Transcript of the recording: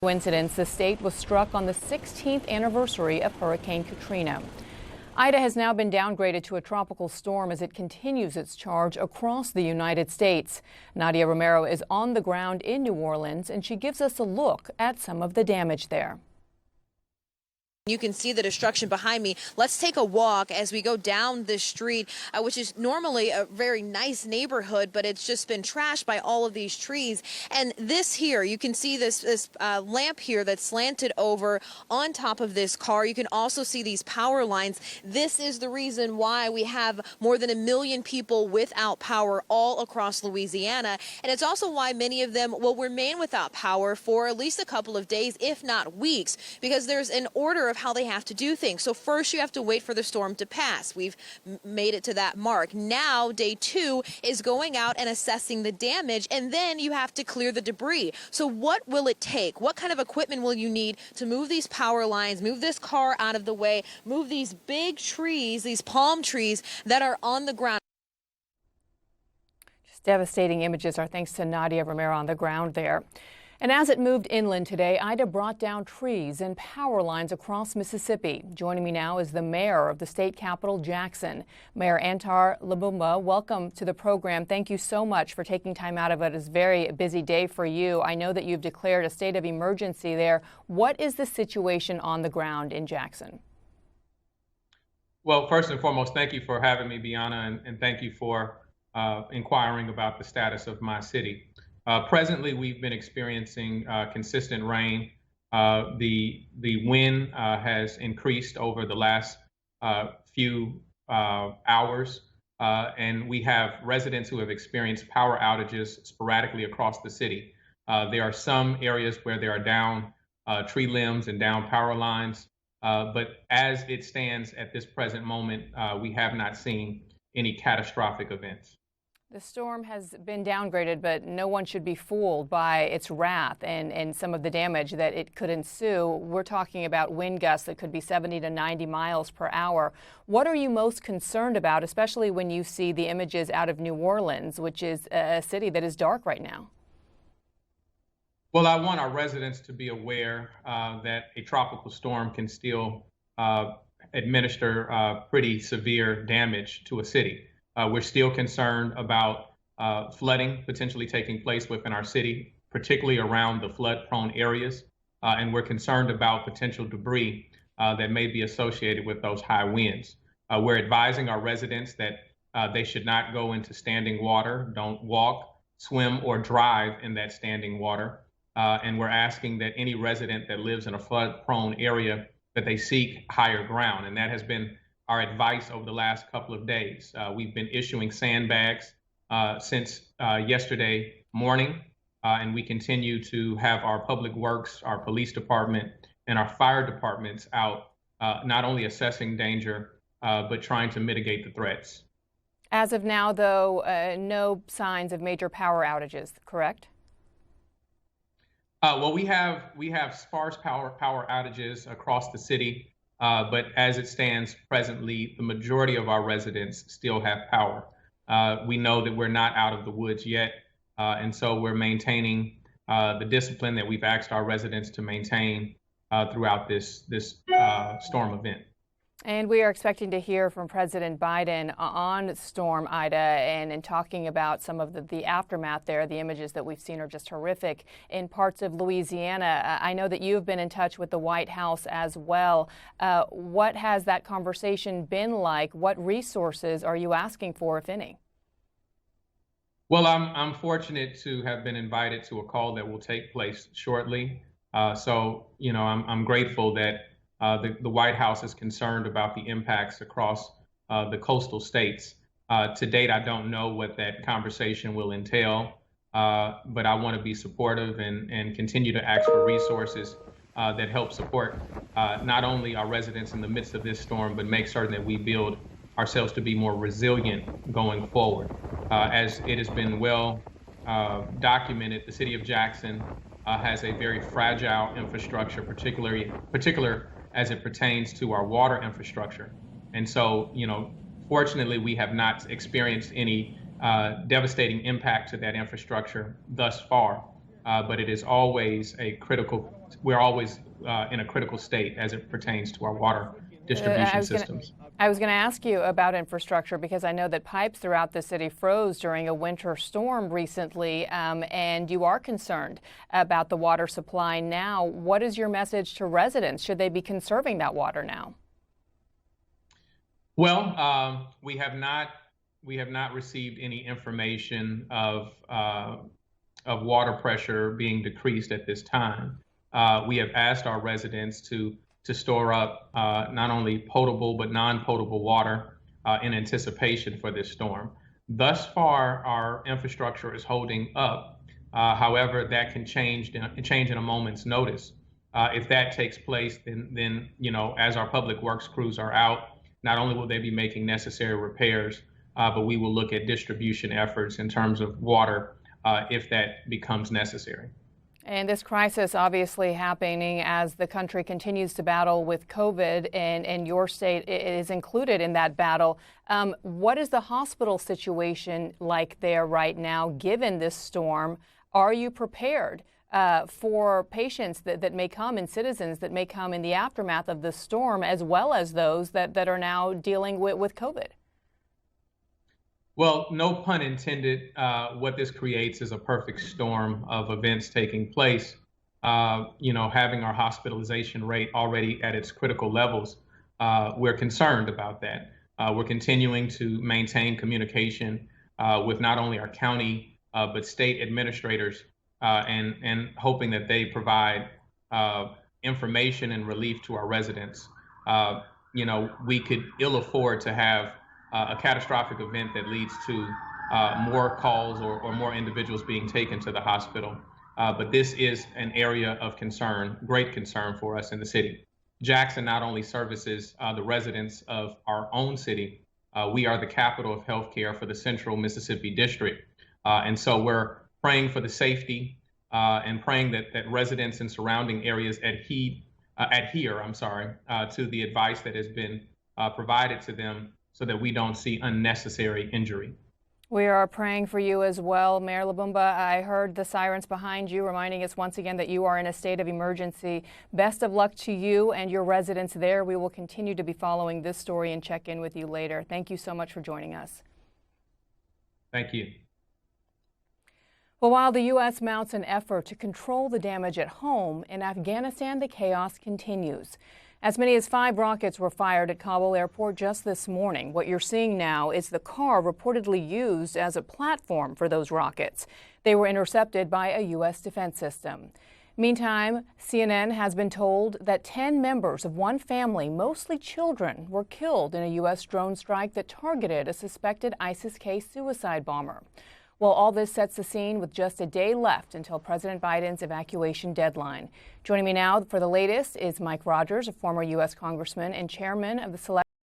Coincidence, the state was struck on the 16th anniversary of Hurricane Katrina. Ida has now been downgraded to a tropical storm as it continues its charge across the United States. Nadia Romero is on the ground in New Orleans, and she gives us a look at some of the damage there. You can see the destruction behind me. Let's take a walk as we go down this street, which is normally a very nice neighborhood, but it's just been trashed by all of these trees. And this here, you can see this lamp here that's slanted over on top of this car. You can also see these power lines. This is the reason why we have more than 1 million people without power all across Louisiana. And it's also why many of them will remain without power for at least a couple of days, if not weeks, because there's an order of how they have to do things. So first you have to wait for the storm to pass. We've made it to that mark. Now day 2 is going out and assessing the damage, and then you have to clear the debris. So what will it take? What kind of equipment will you need to move these power lines, move this car out of the way, move these big trees, these palm trees that are on the ground? Just devastating images. Our thanks to Nadia Romero on the ground there. And as it moved inland today, Ida brought down trees and power lines across Mississippi. Joining me now is the mayor of the state capital, Jackson. Mayor Antar Lumumba, welcome to the program. Thank you so much for taking time out of it. It's a very busy day for you. I know that you've declared a state of emergency there. What is the situation on the ground in Jackson? Well, first and foremost, thank you for having me, Bianna, and thank you for inquiring about the status of my city. Presently, we've been experiencing consistent rain. The wind has increased over the last few hours, and we have residents who have experienced power outages sporadically across the city. There are some areas where there are down tree limbs and down power lines, but as it stands at this present moment, we have not seen any catastrophic events. The storm has been downgraded, but no one should be fooled by its wrath and some of the damage that it could ensue. We're talking about wind gusts that could be 70 to 90 miles per hour. What are you most concerned about, especially when you see the images out of New Orleans, which is a city that is dark right now? Well, I want our residents to be aware that a tropical storm can still administer pretty severe damage to a city. We're still concerned about flooding potentially taking place within our city, particularly around the flood-prone areas, and we're concerned about potential debris that may be associated with those high winds. We're advising our residents that they should not go into standing water, don't walk, swim, or drive in that standing water, and we're asking that any resident that lives in a flood-prone area that they seek higher ground, and that has been our advice over the last couple of days. We've been issuing sandbags since yesterday morning, and we continue to have our public works, our police department, and our fire departments out, not only assessing danger, but trying to mitigate the threats. As of now, though, no signs of major power outages, correct? Well, we have sparse power outages across the city. But as it stands presently, the majority of our residents still have power. We know that we're not out of the woods yet, and so we're maintaining the discipline that we've asked our residents to maintain throughout this storm event. And we are expecting to hear from President Biden on Storm Ida and talking about some of the aftermath there. The images that we've seen are just horrific in parts of Louisiana. I know that you've been in touch with the White House as well. What has that conversation been like? What resources are you asking for, if any? Well, I'm fortunate to have been invited to a call that will take place shortly. So, I'm grateful that the White House is concerned about the impacts across the coastal states. To date, I don't know what that conversation will entail, but I want to be supportive and continue to ask for resources that help support not only our residents in the midst of this storm, but make certain that we build ourselves to be more resilient going forward. As it has been well documented, the city of Jackson has a very fragile infrastructure, particular as it pertains to our water infrastructure. And so, fortunately, we have not experienced any devastating impact to that infrastructure thus far. but it is always we're always in a critical state as it pertains to our water distribution systems. I was going to ask you about infrastructure because I know that pipes throughout the city froze during a winter storm recently, and you are concerned about the water supply now. What is your message to residents? Should they be conserving that water now? Well, we have not received any information of water pressure being decreased at this time. We have asked our residents to store up not only potable but non-potable water in anticipation for this storm. Thus far, our infrastructure is holding up. However, that can change in a moment's notice. If that takes place, then as our public works crews are out, not only will they be making necessary repairs, but we will look at distribution efforts in terms of water if that becomes necessary. And this crisis obviously happening as the country continues to battle with COVID, and your state is included in that battle. What is the hospital situation like there right now, given this storm? Are you prepared for patients that may come and citizens that may come in the aftermath of this storm, as well as those that are now dealing with COVID? Well, no pun intended. What this creates is a perfect storm of events taking place. Having our hospitalization rate already at its critical levels, we're concerned about that. We're continuing to maintain communication with not only our county, but state administrators, and hoping that they provide information and relief to our residents. We could ill afford to have a catastrophic event that leads to more calls or more individuals being taken to the hospital. But this is an area of concern, great concern for us in the city. Jackson not only services the residents of our own city, we are the capital of healthcare for the Central Mississippi District. And so we're praying for the safety and praying that residents in surrounding areas adhere to the advice that has been provided to them, so that we don't see unnecessary injury. We are praying for you as well. Mayor Lubumba, I heard the sirens behind you reminding us once again that you are in a state of emergency. Best of luck to you and your residents there. We will continue to be following this story and check in with you later. Thank you so much for joining us. Thank you. Well, while the U.S. mounts an effort to control the damage at home, in Afghanistan, the chaos continues. As many as 5 rockets were fired at Kabul airport just this morning. What you're seeing now is the car reportedly used as a platform for those rockets. They were intercepted by a U.S. defense system. Meantime, CNN has been told that 10 members of one family, mostly children, were killed in a U.S. drone strike that targeted a suspected ISIS-K suicide bomber. Well, all this sets the scene with just a day left until President Biden's evacuation deadline. Joining me now for the latest is Mike Rogers, a former U.S. Congressman and chairman of the Select